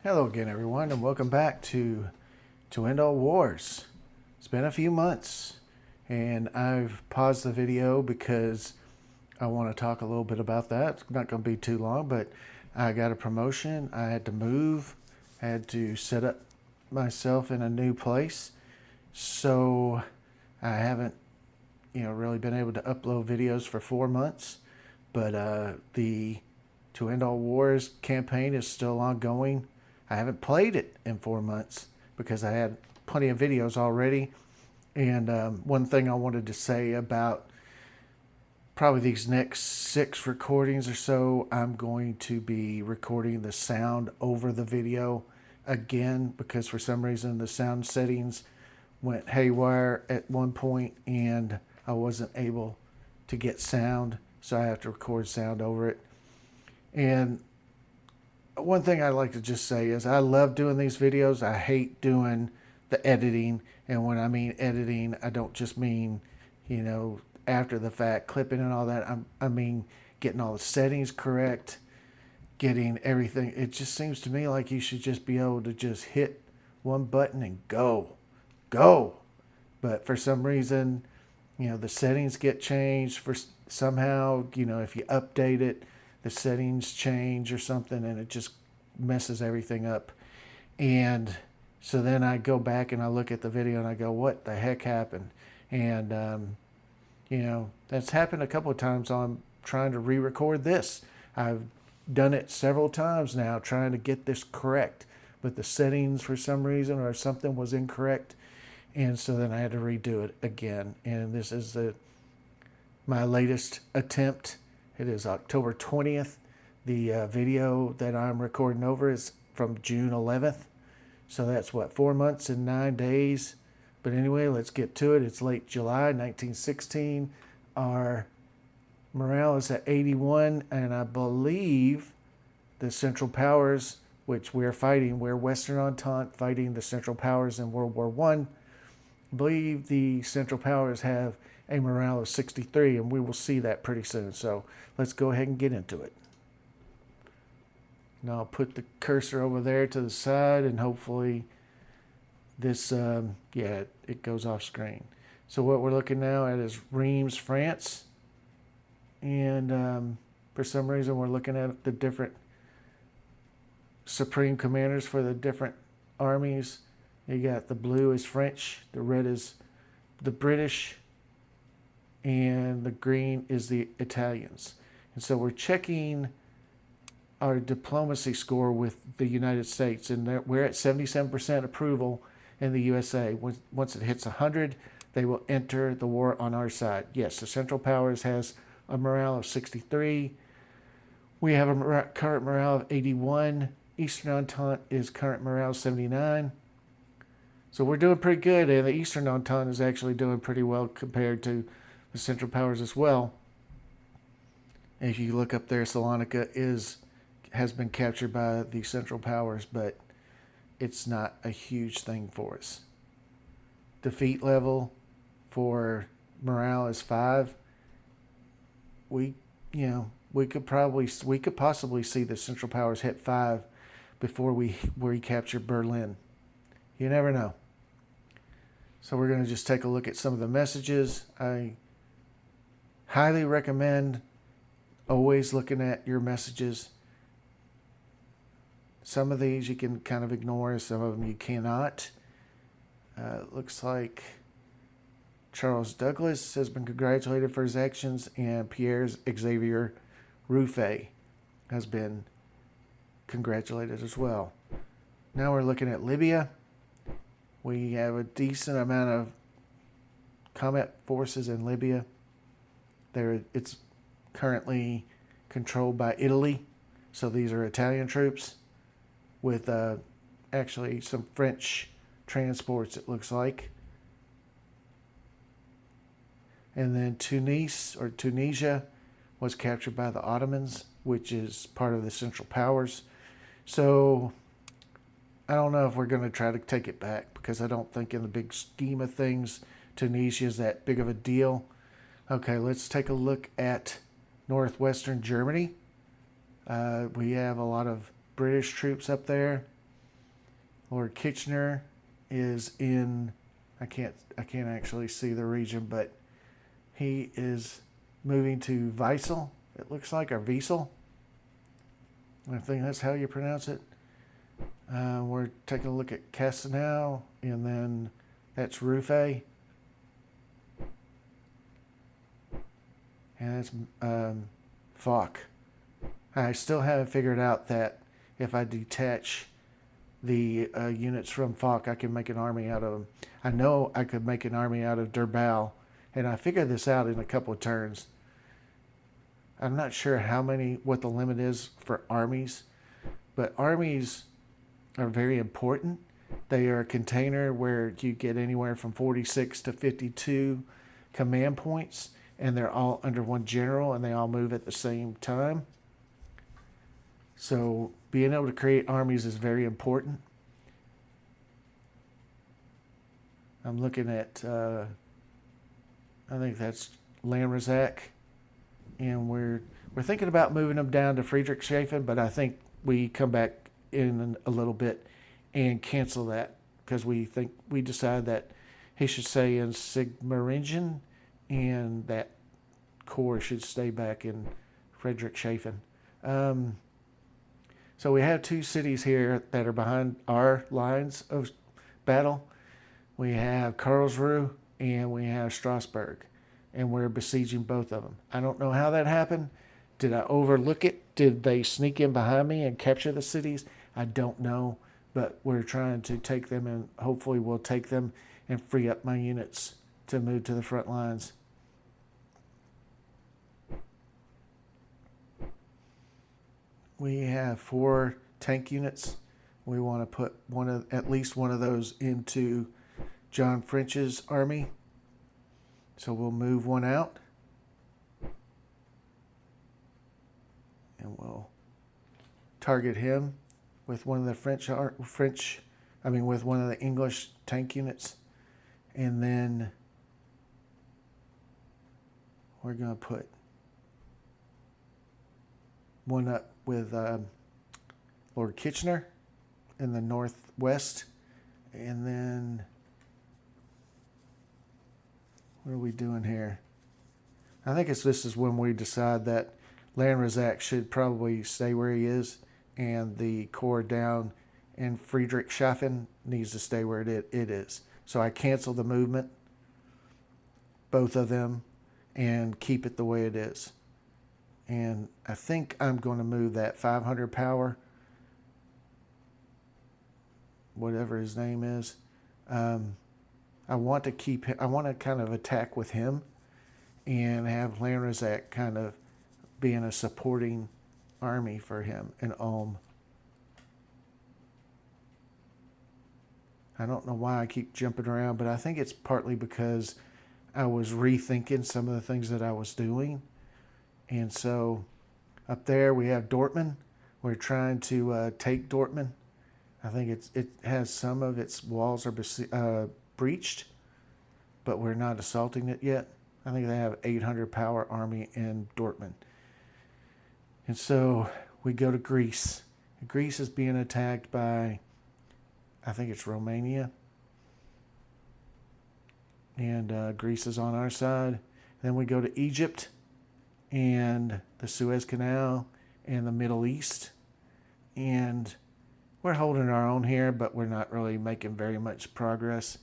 Hello again, everyone, and welcome back to End All Wars. It's been a few months, and I've paused the video because I want to talk a little bit about that. It's not going to be too long, but I got a promotion. I had to move, I had to set up myself in a new place, so I haven't, really been able to upload videos for 4 months. But the To End All Wars campaign is still ongoing. I haven't played it in 4 months because I had plenty of videos already. And one thing I wanted to say about probably these next 6 recordings or so, I'm going to be recording the sound over the video again because for some reason the sound settings went haywire at one point and I wasn't able to get sound, so I have to record sound over it. And one thing I like to just say is I love doing these videos. I hate doing the editing. And when I mean editing, I don't just mean, after the fact clipping and all that. I mean getting all the settings correct, getting everything. It just seems to me like you should just be able to just hit one button and go. But for some reason, the settings get changed for somehow, if you update it, the settings change or something and it just messes everything up. And so then I go back and I look at the video and I go, what the heck happened? And, that's happened a couple of times on trying to re-record this. I've done it several times now trying to get this correct, but the settings for some reason or something was incorrect. And so then I had to redo it again. And this is my latest attempt. It is October 20th. The video that I'm recording over is from June 11th. So that's 4 months and 9 days. But anyway, let's get to it. It's late July 1916. Our morale is at 81, and I believe the Central Powers, which we're fighting, we're Western Entente fighting the Central Powers in World War I. I believe the Central Powers have a morale of 63, and we will see that pretty soon. So let's go ahead and get into it. Now I'll put the cursor over there to the side, and hopefully this, it goes off screen. So what we're looking now at is Reims, France. And for some reason, we're looking at the different supreme commanders for the different armies. You got the blue is French, the red is the British, and the green is the Italians. And so we're checking our diplomacy score with the United States, and we're at 77% approval in the USA. Once it hits 100, they will enter the war on our side. Yes, the Central Powers has a morale of 63. We have a current morale of 81. Eastern Entente is current morale 79. So we're doing pretty good, and the Eastern Entente is actually doing pretty well compared to the Central Powers as well. And if you look up there, Salonika has been captured by the Central Powers, but it's not a huge thing for us. Defeat level for morale is 5. We could possibly see the Central Powers hit 5 before we recapture Berlin. You never know. So we're going to just take a look at some of the messages. I highly recommend always looking at your messages. Some of these you can kind of ignore, some of them you cannot. Looks like Charles Douglas has been congratulated for his actions, and Pierre Xavier Ruffey has been congratulated as well. Now we're looking at Libya. We have a decent amount of combat forces in Libya. It's currently controlled by Italy, so these are Italian troops with actually some French transports, it looks like. And then Tunisia was captured by the Ottomans, which is part of the Central Powers. So I don't know if we're going to try to take it back because I don't think in the big scheme of things, Tunisia is that big of a deal. Okay, let's take a look at northwestern Germany. We have a lot of British troops up there. Lord Kitchener is in, I can't actually see the region, but he is moving to Weissel, it looks like, or Wiesel. I think that's how you pronounce it. We're taking a look at Castanel, and then that's Rufe. And that's Falk. I still haven't figured out that if I detach the units from Falk, I can make an army out of them. I know I could make an army out of Durbal, and I figured this out in a couple of turns. I'm not sure what the limit is for armies, but armies are very important. They are a container where you get anywhere from 46 to 52 command points, and they're all under one general, and they all move at the same time. So being able to create armies is very important. I'm looking at, I think that's Landrazak, and we're thinking about moving them down to Friedrichshafen, but I think we come back in a little bit and cancel that because we decide that he should stay in Sigmaringen and that corps should stay back in Friedrichshafen. So we have two cities here that are behind our lines of battle. We have Karlsruhe and we have Strasbourg, and we're besieging both of them. I don't know how that happened. Did I overlook it? Did they sneak in behind me and capture the cities? I don't know, but we're trying to take them, and hopefully we'll take them and free up my units to move to the front lines. We have 4 tank units. We want to put at least one of those into John French's army. So we'll move one out. And we'll target him with one of the with one of the English tank units. And then we're going to put one up with Lord Kitchener in the northwest. And then what are we doing here? I think this is when we decide that Landrazak should probably stay where he is, and the corps down in Friedrichshafen needs to stay where it is. So I cancel the movement, both of them, and keep it the way it is. And I think I'm going to move that 500 power, whatever his name is. I want to kind of attack with him and have Landrazak kind of being a supporting army for him in Ulm. I don't know why I keep jumping around, but I think it's partly because I was rethinking some of the things that I was doing. And so up there we have Dortmund. We're trying to take Dortmund. I think it has some of its walls are breached, but we're not assaulting it yet. I think they have 800 power army in Dortmund. And so we go to Greece. Greece is being attacked by, I think it's Romania. And Greece is on our side. Then we go to Egypt and the Suez Canal and the Middle East. And we're holding our own here, but we're not really making very much progress.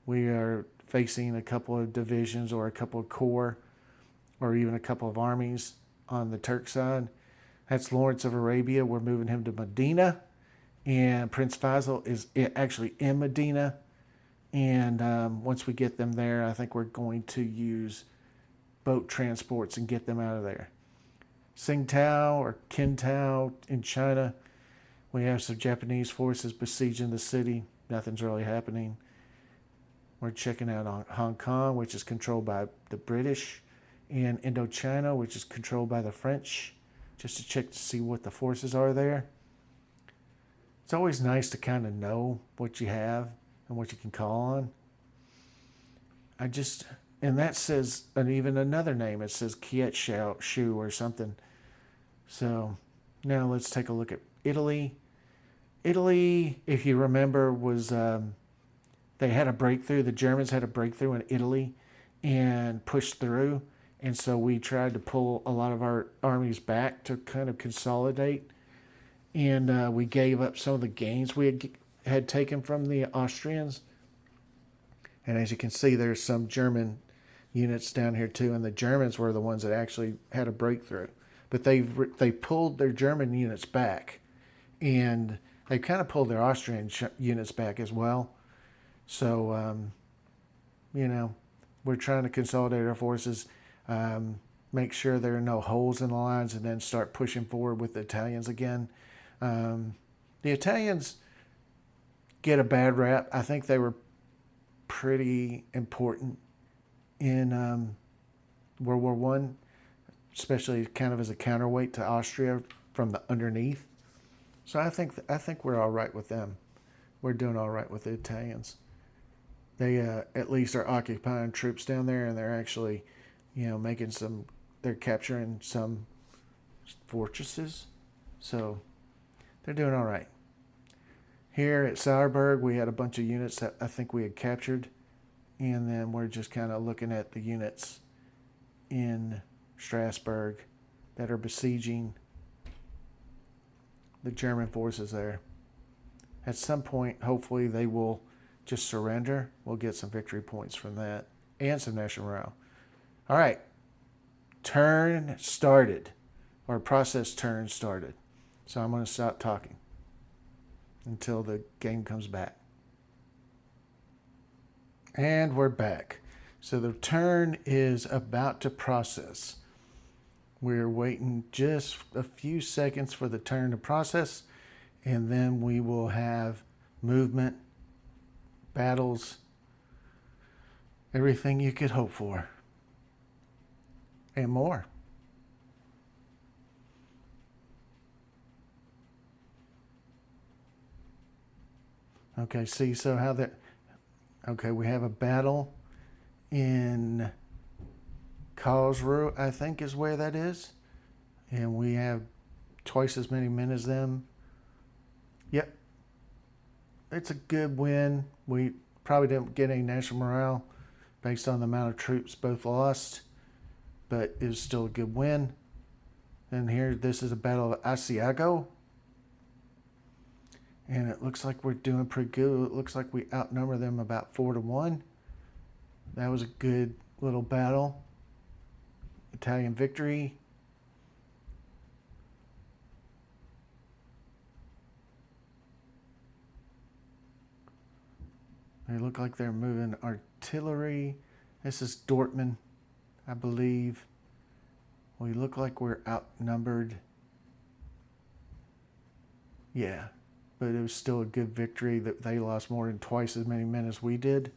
We are facing a couple of divisions or a couple of corps or even a couple of armies on the Turk side. That's Lawrence of Arabia. We're moving him to Medina. And Prince Faisal is actually in Medina. And once we get them there, I think we're going to use boat transports and get them out of there. Tsingtao or Qingtao in China. We have some Japanese forces besieging the city. Nothing's really happening. We're checking out Hong Kong, which is controlled by the British, and Indochina, which is controlled by the French, just to check to see what the forces are there. It's always nice to kind of know what you have and what you can call on. And that says, and even another name, it says Kiet Shu or something. So now let's take a look at Italy. Italy, if you remember, was they had a breakthrough. The Germans had a breakthrough in Italy and pushed through. And so we tried to pull a lot of our armies back to kind of consolidate. And we gave up some of the gains we had taken from the Austrians. And as you can see, there's some German units down here too. And the Germans were the ones that actually had a breakthrough. But they pulled their German units back. And they kind of pulled their Austrian units back as well. So, you know, we're trying to consolidate our forces, make sure there are no holes in the lines, and then start pushing forward with the Italians again. The Italians get a bad rap. I think they were pretty important in World War One, especially kind of as a counterweight to Austria from the underneath. So I think we're all right with them. We're doing all right with the Italians. They at least are occupying troops down there, and they're actually, making some. They're capturing some fortresses, so they're doing all right. Here at Sauerberg, we had a bunch of units that I think we had captured, and then we're just kind of looking at the units in Strasbourg that are besieging the German forces there. At some point, hopefully, they will just surrender. We'll get some victory points from that and some national morale. All right. Turn started, or process turn started. So I'm going to stop talking until the game comes back. And we're back. So the turn is about to process. We're waiting just a few seconds for the turn to process, and then we will have movement, battles, everything you could hope for, and more. Okay, see, so how that... Okay, we have a battle in Karlsruhe, I think is where that is. And we have twice as many men as them. Yep. It's a good win. We probably didn't get any national morale based on the amount of troops both lost, but it was still a good win. And here, this is a battle of Asiago. And it looks like we're doing pretty good. It looks like we outnumber them about 4-1. That was a good little battle. Italian victory. They look like they're moving artillery. This is Dortmund, I believe. We look like we're outnumbered. Yeah, but it was still a good victory. That they lost more than twice as many men as we did.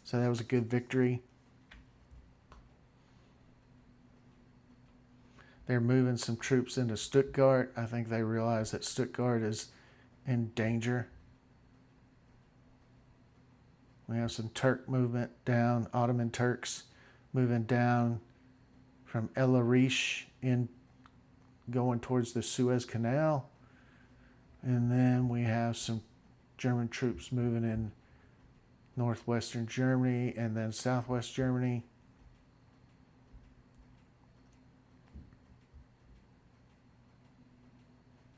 So that was a good victory. They're moving some troops into Stuttgart. I think they realize that Stuttgart is in danger. We have some Turk movement down, Ottoman Turks moving down from El Arish in going towards the Suez Canal. And then we have some German troops moving in northwestern Germany and then southwest Germany.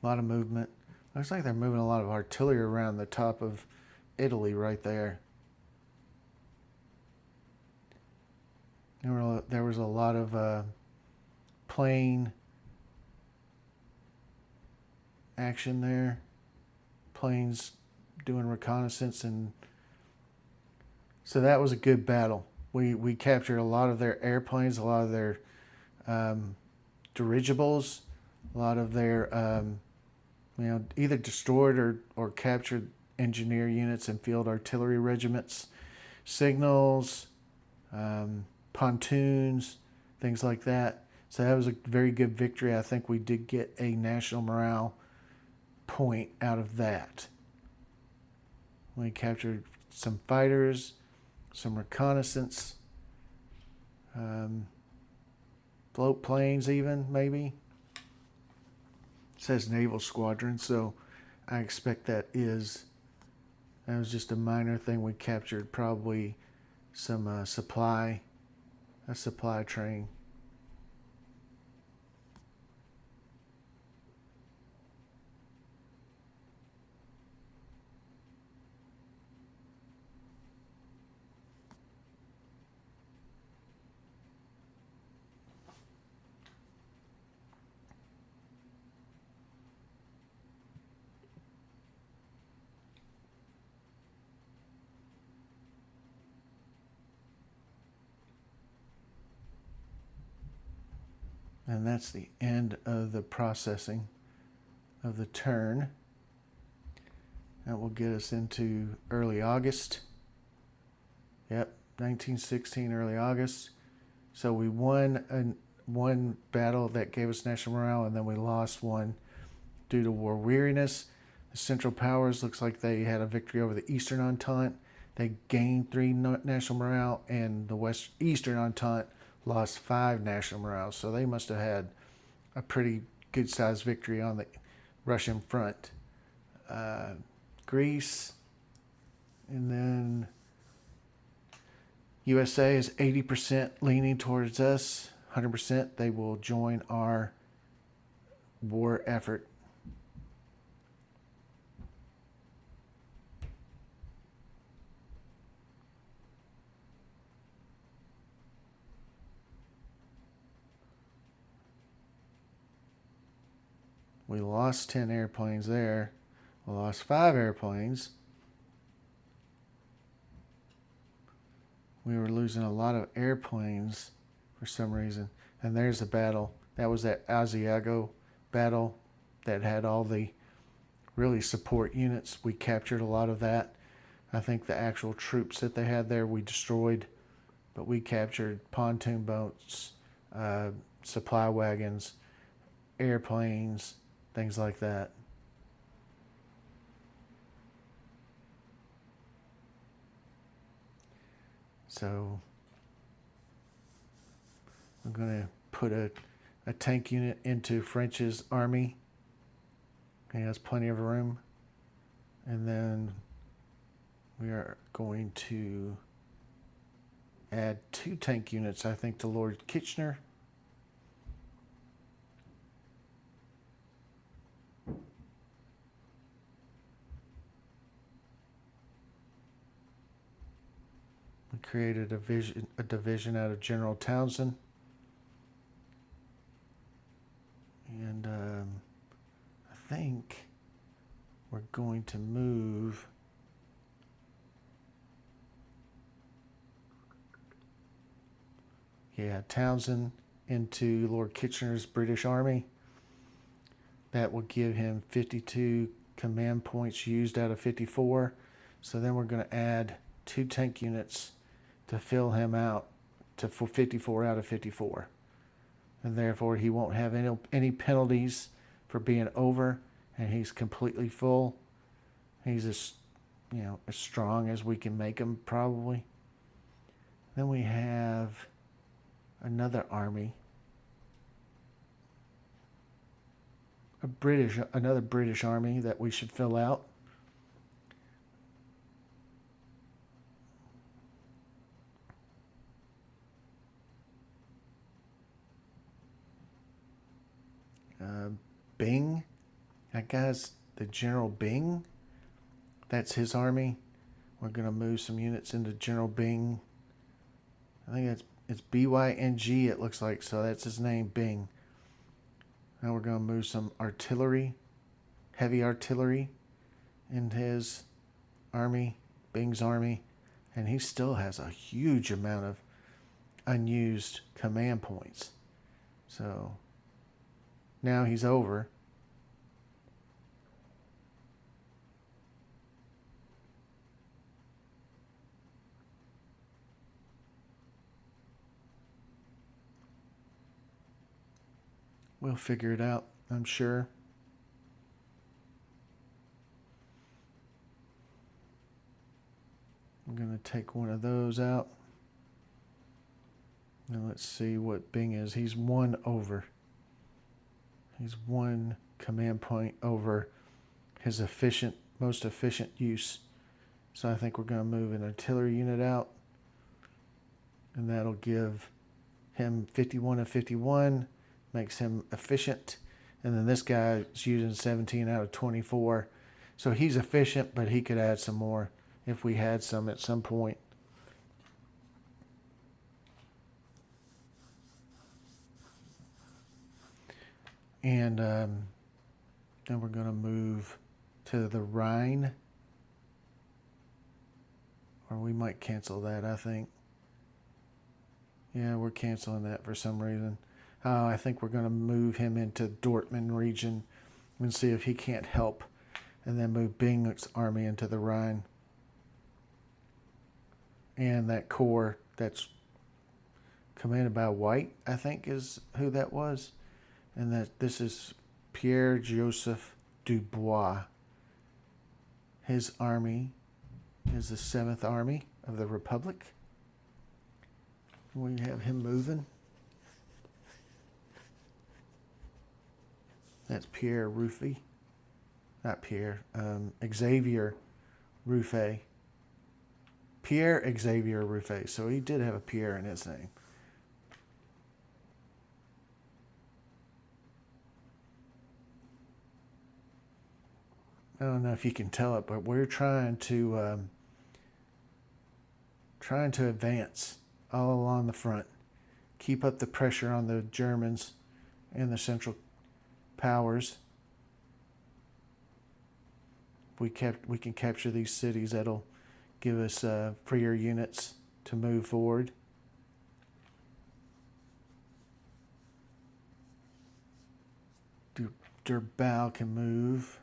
A lot of movement. Looks like they're moving a lot of artillery around the top of Italy right there. There was a lot of plane action there. Planes doing reconnaissance, and so that was a good battle. We captured a lot of their airplanes, a lot of their dirigibles, a lot of their either destroyed or captured engineer units and field artillery regiments, signals, pontoons, things like that. So that was a very good victory. I think we did get a national morale point out of that. We captured some fighters, some reconnaissance, float planes even, maybe. It says naval squadron, so I expect that was just a minor thing. We captured probably some a supply train. And that's the end of the processing of the turn. That will get us into early August. Yep, 1916, early August. So we won one battle that gave us national morale, and then we lost one due to war weariness. The Central Powers looks like they had a victory over the Eastern Entente. They gained 3 national morale, and the Eastern Entente lost 5 national morale. So they must have had a pretty good sized victory on the Russian front. Greece, and then USA is 80% leaning towards us. 100% they will join our war effort. We lost 10 airplanes there. We lost 5 airplanes. We were losing a lot of airplanes for some reason. And there's the battle. That was that Asiago battle that had all the really support units. We captured a lot of that. I think the actual troops that they had there we destroyed, but we captured pontoon boats, supply wagons, airplanes, things like that. So I'm going to put a tank unit into French's army. He has plenty of room. And then we are going to add 2 tank units, I think, to Lord Kitchener. We created a division out of General Townsend. And I think we're going to move Townsend into Lord Kitchener's British Army. That will give him 52 command points used out of 54. So then we're going to add 2 tank units to fill him out to 54 out of 54. And therefore he won't have any penalties for being over, and he's completely full. He's as strong as we can make him, probably. Then we have another army, another British army that we should fill out. Byng, that guy's the General Byng. That's his army. We're going to move some units into General Byng. I think it's BYNG, it looks like, so that's his name, Byng. Now we're going to move some artillery, heavy artillery, into his army, Byng's army, and he still has a huge amount of unused command points. So now he's over. We'll figure it out, I'm sure. I'm going to take one of those out. Now let's see what Byng is. He's 1 over. He's 1 command point over his most efficient use. So I think we're going to move an artillery unit out, and that'll give him 51 and 51, makes him efficient. And then this guy is using 17 out of 24. So he's efficient, but he could add some more if we had some at some point. And then we're going to move to the Rhine. Or we might cancel that, I think. Yeah, we're canceling that for some reason. I think we're going to move him into Dortmund region and see if he can't help. And then move Bing's army into the Rhine. And that corps that's commanded by White, I think is who that was. And that this is Pierre Joseph Dubois. His army is the 7th Army of the Republic. We have him moving. That's Pierre Ruffey. Not Pierre. Xavier Ruffey. Pierre Xavier Ruffey. So he did have a Pierre in his name. I don't know if you can tell it, but we're trying to advance all along the front, keep up the pressure on the Germans and the Central Powers. We can capture these cities. That'll give us freer units to move forward. Durbal can move.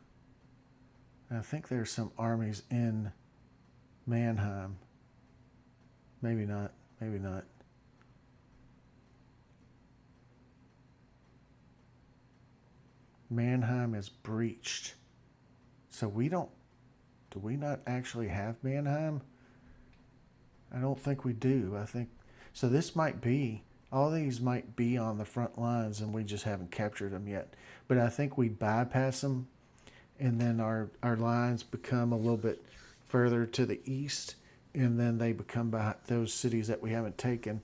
I think there's some armies in Mannheim. Maybe not. Maybe not. Mannheim is breached. So do we not actually have Mannheim? I don't think we do. I think, so this might be, all these might be on the front lines and we just haven't captured them yet. But I think we bypass them and then our lines become a little bit further to the east, and then they become those cities that we haven't taken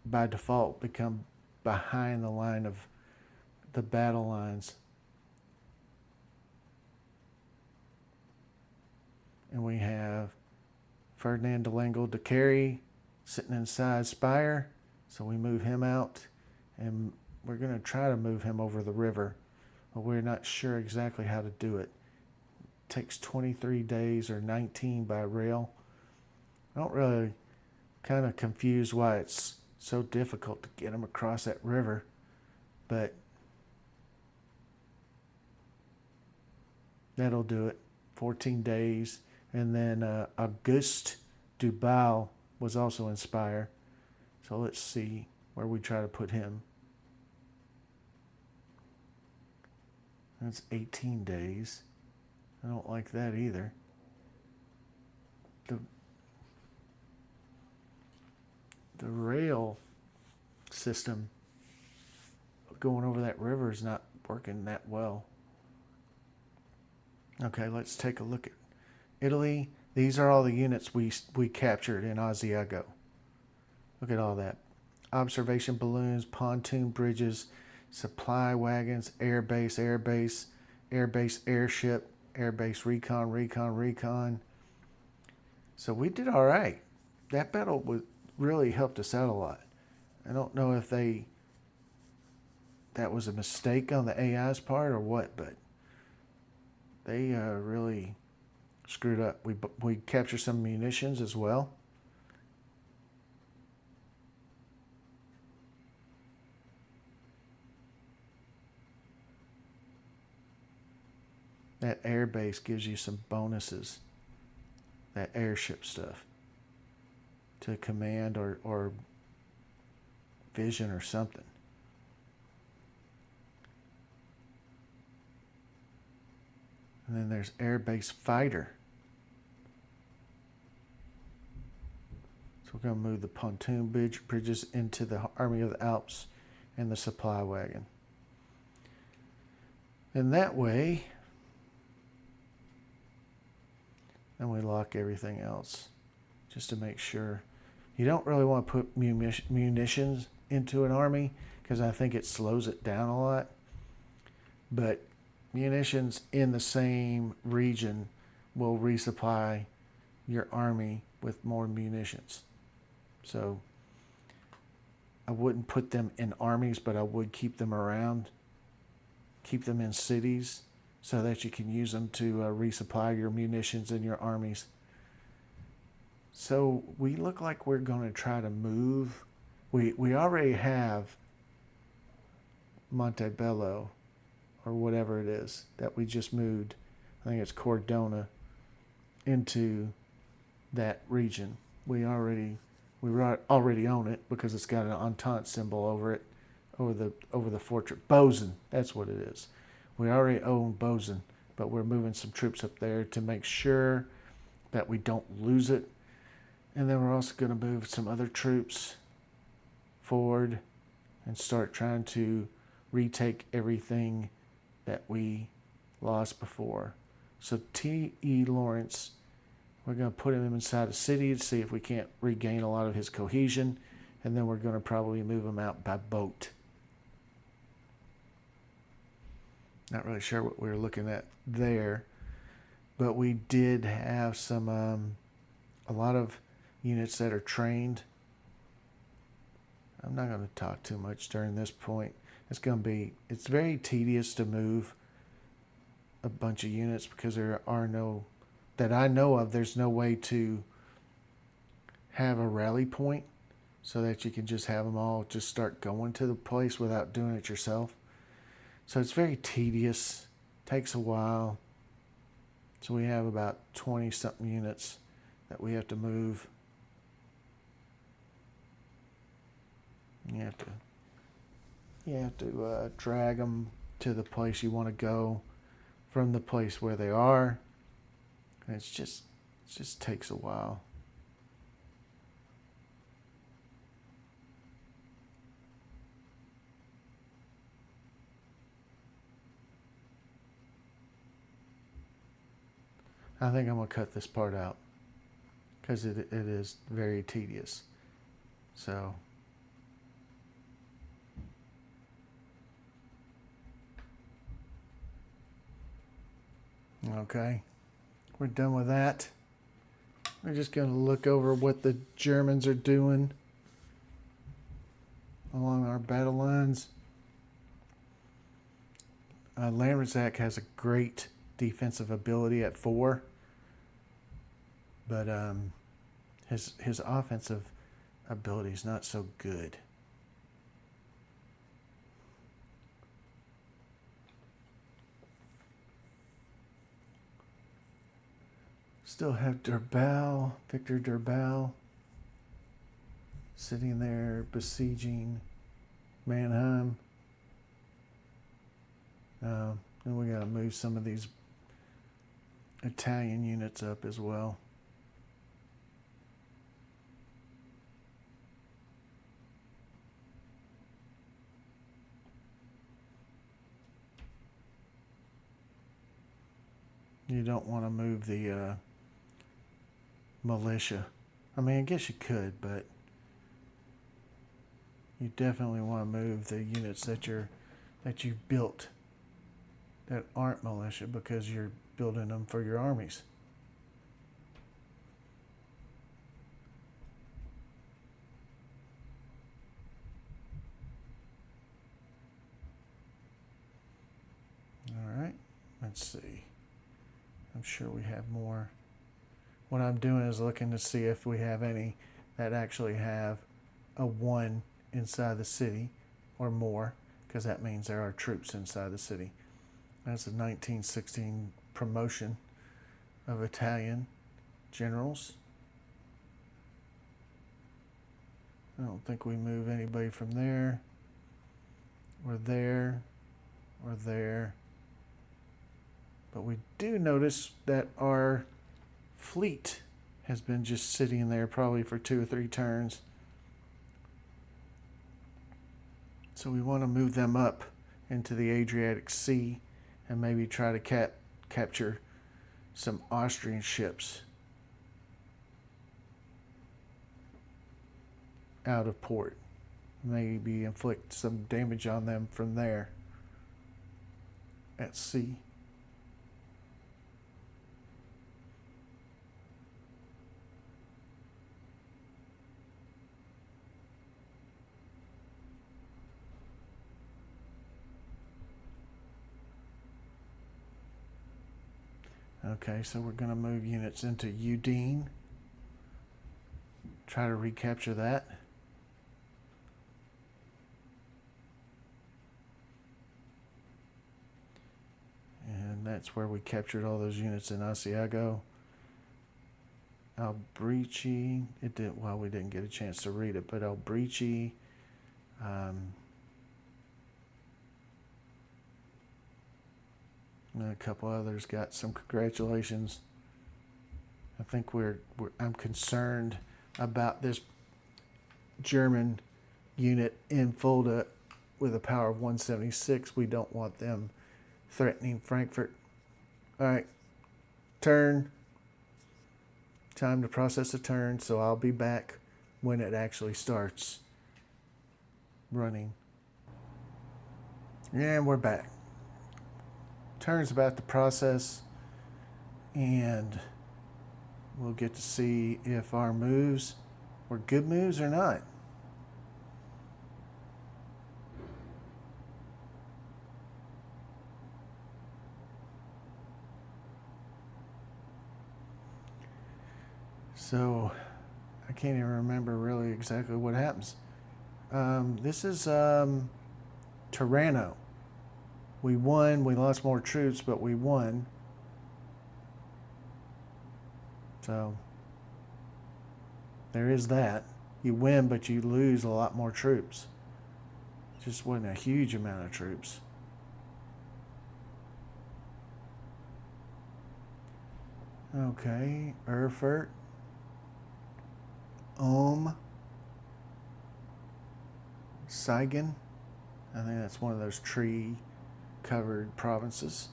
by default become behind the line of the battle lines. And we have Ferdinand de Langle de Carry sitting inside Spire, so we move him out, and we're going to try to move him over the river. But we're not sure exactly how to do it. It takes 23 days or 19 by rail. I don't really, kind of confused why it's so difficult to get them across that river. But that'll do it. 14 days. And then Auguste Dubal was also in Spire. So let's see where we try to put him. That's 18 days. I don't like that either. The rail system going over that river is not working that well. Okay, let's take a look at Italy. These are all the units we captured in Asiago. Look at all that. Observation balloons, pontoon bridges, supply wagons, airbase, airship, airbase recon. So we did all right. That battle really helped us out a lot. I don't know if that was a mistake on the AI's part or what, but they really screwed up. We captured some munitions as well. That air base gives you some bonuses. That airship stuff. To command or vision or something. And then there's airbase fighter. So we're going to move the pontoon bridges into the Army of the Alps and the supply wagon. And that way, and we lock everything else just to make sure. You don't really want to put munitions into an army because I think it slows it down a lot. But munitions in the same region will resupply your army with more munitions. So I wouldn't put them in armies, but I would keep them around. Keep them in cities so that you can use them to resupply your munitions in your armies. So we look like we're going to try to move. We already have Montebello, or whatever it is that we just moved. I think it's Cordona, into that region. We already own it because it's got an Entente symbol over it, over the fortress. Bozen, that's what it is. We already own Bozen, but we're moving some troops up there to make sure that we don't lose it. And then we're also going to move some other troops forward and start trying to retake everything that we lost before. So T.E. Lawrence, we're going to put him inside a city to see if we can't regain a lot of his cohesion, and then we're going to probably move him out by boat. Not really sure what we were looking at there, but we did have some a lot of units that are trained. I'm not going to talk too much during this point. It's very tedious to move a bunch of units because there are no, that I know of, there's no way to have a rally point so that you can just have them all just start going to the place without doing it yourself. So it's very tedious, takes a while. So we have about 20 something units that we have to move. You have to drag them to the place you want to go from the place where they are. And it just takes a while. I think I'm going to cut this part out because it is very tedious. So okay, we're done with that. We're just going to look over what the Germans are doing along our battle lines. Lambersack has a great defensive ability at 4, but his offensive ability is not so good. Still have Victor Durbal, sitting there besieging Mannheim. Then we got to move some of these Italian units up as well. You don't want to move the militia. I mean, I guess you could, but you definitely want to move the units that you've built that aren't militia because you're building them for your armies. All right, let's see. I'm sure we have more. What I'm doing is looking to see if we have any that actually have a 1 inside the city or more, because that means there are troops inside the city. That's a 1916 promotion of Italian generals. I don't think we move anybody from there, or there, or there. But we do notice that our fleet has been just sitting there probably for 2 or 3 turns. So we want to move them up into the Adriatic Sea and maybe try to capture some Austrian ships out of port. Maybe inflict some damage on them from there at sea. Okay, so we're going to move units into Udine. Try to recapture that. And that's where we captured all those units in Asiago. Albrechi, well, we didn't get a chance to read it, but Albrechi, and a couple others got some congratulations. I think I'm concerned about this German unit in Fulda with a power of 176. We don't want them threatening Frankfurt. All right, turn. Time to process a turn, so I'll be back when it actually starts running. And we're back. Turn's about to process, and we'll get to see if our moves were good moves or not. So I can't even remember really exactly what happens. This is Tirano. We won. We lost more troops, but we won. So there is that. You win, but you lose a lot more troops. Just wasn't a huge amount of troops. Okay, Erfurt. Saigon. I think that's one of those tree-covered provinces.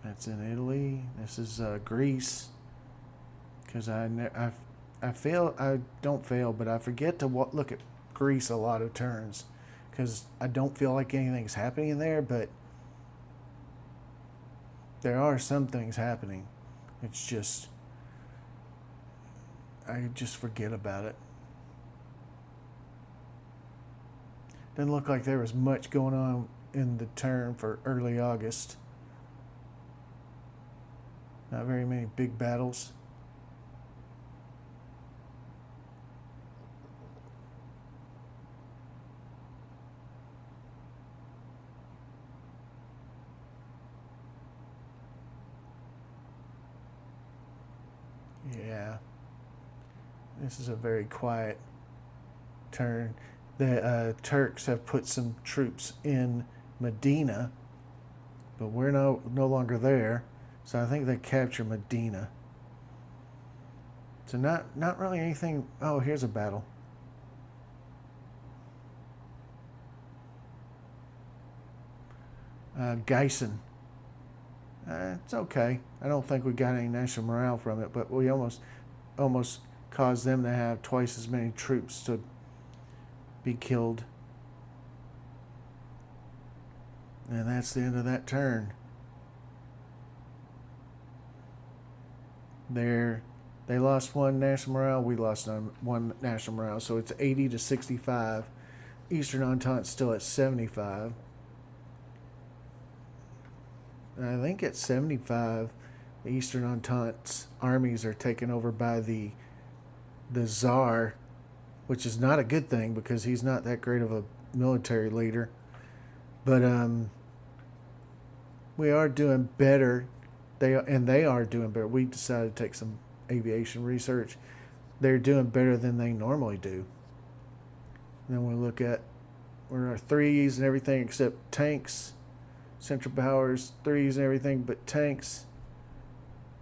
That's in Italy. This is Greece. Because I don't fail, but I forget to look at Greece a lot of turns. Because I don't feel like anything's happening there, but there are some things happening. It's just, I just forget about it. Doesn't look like there was much going on in the turn for early August. Not very many big battles. Yeah. This is a very quiet turn. The Turks have put some troops in Medina, but we're no longer there. So I think they capture Medina. So not really anything. Oh, here's a battle. Geissen. It's okay. I don't think we got any national morale from it, but we almost caused them to have twice as many troops to be killed. And that's the end of that turn. They lost one national morale. We lost one national morale. So it's 80 to 65. Eastern Entente's still at 75. And I think at 75, the Eastern Entente's armies are taken over by the Tsar, which is not a good thing because he's not that great of a military leader. But we are doing better. They are doing better. We decided to take some aviation research. They're doing better than they normally do. And then we look at where our threes and everything except tanks. Central Powers, threes and everything but tanks.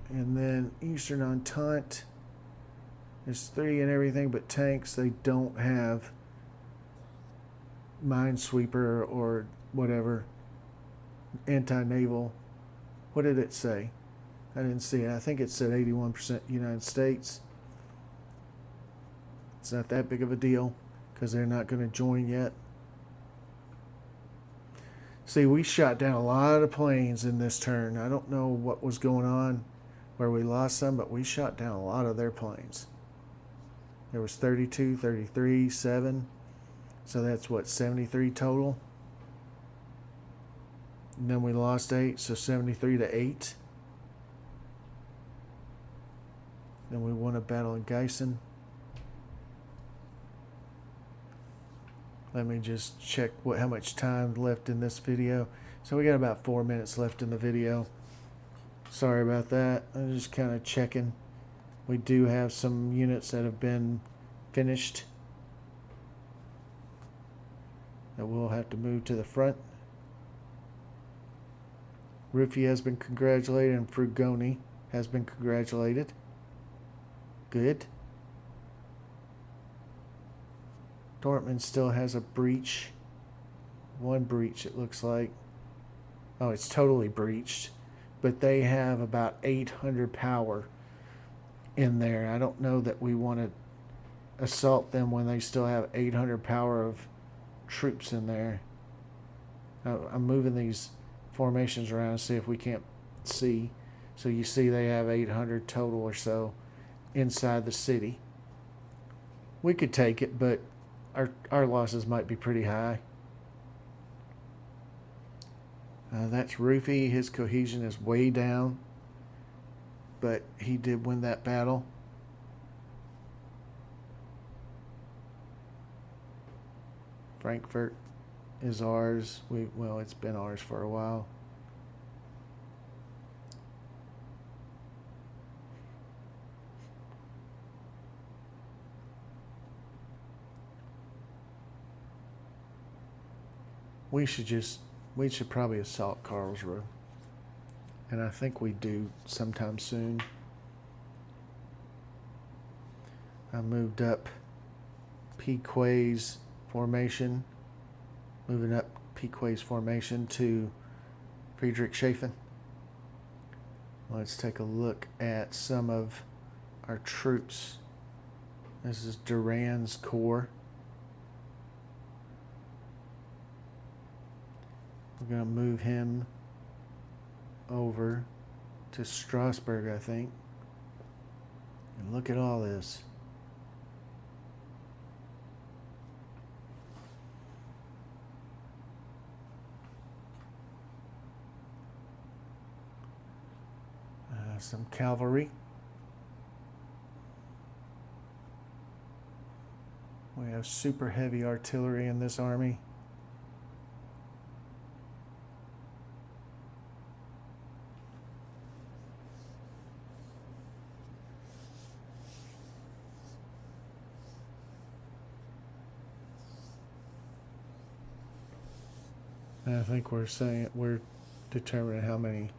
And then Eastern Entente is 3 and everything but tanks. They don't have Minesweeper or whatever. Anti-naval. What did it say? I didn't see it. I think it said 81% United States. It's not that big of a deal because they're not going to join yet. See, we shot down a lot of planes in this turn. I don't know what was going on where we lost some, but we shot down a lot of their planes. There was 32, 33, 7. So that's what, 73 total? And then we lost 8, so 73 to 8. Then we won a battle in Gießen. Let me just check how much time left in this video. So we got about 4 minutes left in the video. Sorry about that. I'm just kind of checking. We do have some units that have been finished that we'll have to move to the front. Ruffy has been congratulated and Frugoni has been congratulated. Good. Dortmund still has a breach. One breach, it looks like. Oh, it's totally breached. But they have about 800 power in there. I don't know that we want to assault them when they still have 800 power of troops in there. I'm moving these formations around to see if we can't see. So you see they have 800 total or so inside the city. We could take it, but our losses might be pretty high. That's Ruffy. His cohesion is way down, but he did win that battle. Frankfurt is ours. Well, it's been ours for a while. We should probably assault Karlsruhe. And I think we do sometime soon. I moved up Piquet's formation. Moving up Piquet's formation to Friedrichshafen. Let's take a look at some of our troops. This is Duran's Corps. We're going to move him over to Strasbourg, I think. And look at all this. Some cavalry. We have super heavy artillery in this army. And I think we're determining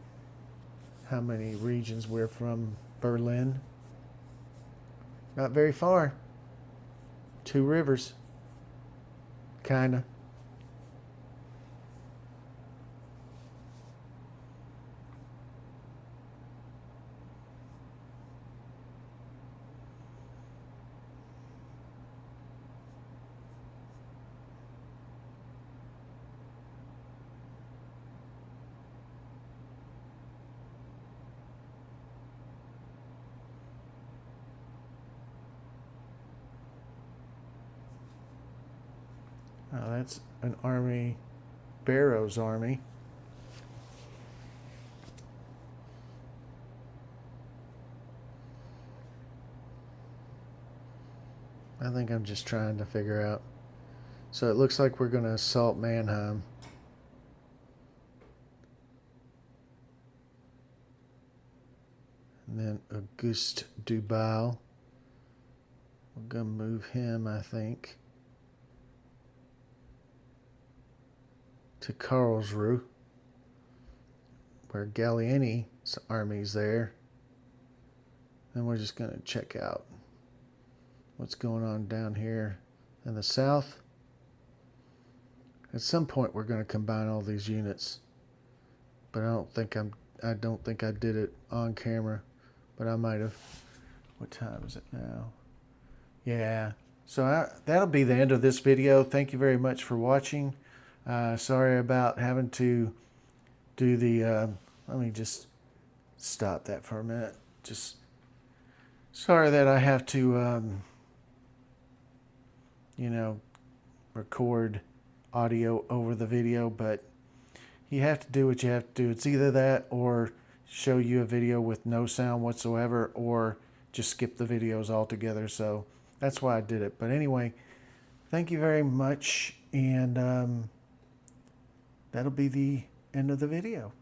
how many regions we're from. Berlin. Not very far. 2 rivers. Kinda. That's an army, Barrow's army. I think I'm just trying to figure out. So it looks like we're going to assault Mannheim. And then Auguste Duval. We're going to move him, I think, to Karlsruhe, where Gallieni's army's there. And we're just going to check out what's going on down here in the south. At some point we're going to combine all these units, but I don't think I don't think I did it on camera, but I might have. What time is it now? Yeah. So that'll be the end of this video. Thank you very much for watching. Sorry about having to do the, let me just stop that for a minute. Just sorry that I have to, you know, record audio over the video, but you have to do what you have to do. It's either that or show you a video with no sound whatsoever, or just skip the videos altogether. So that's why I did it. But anyway, thank you very much, and that'll be the end of the video.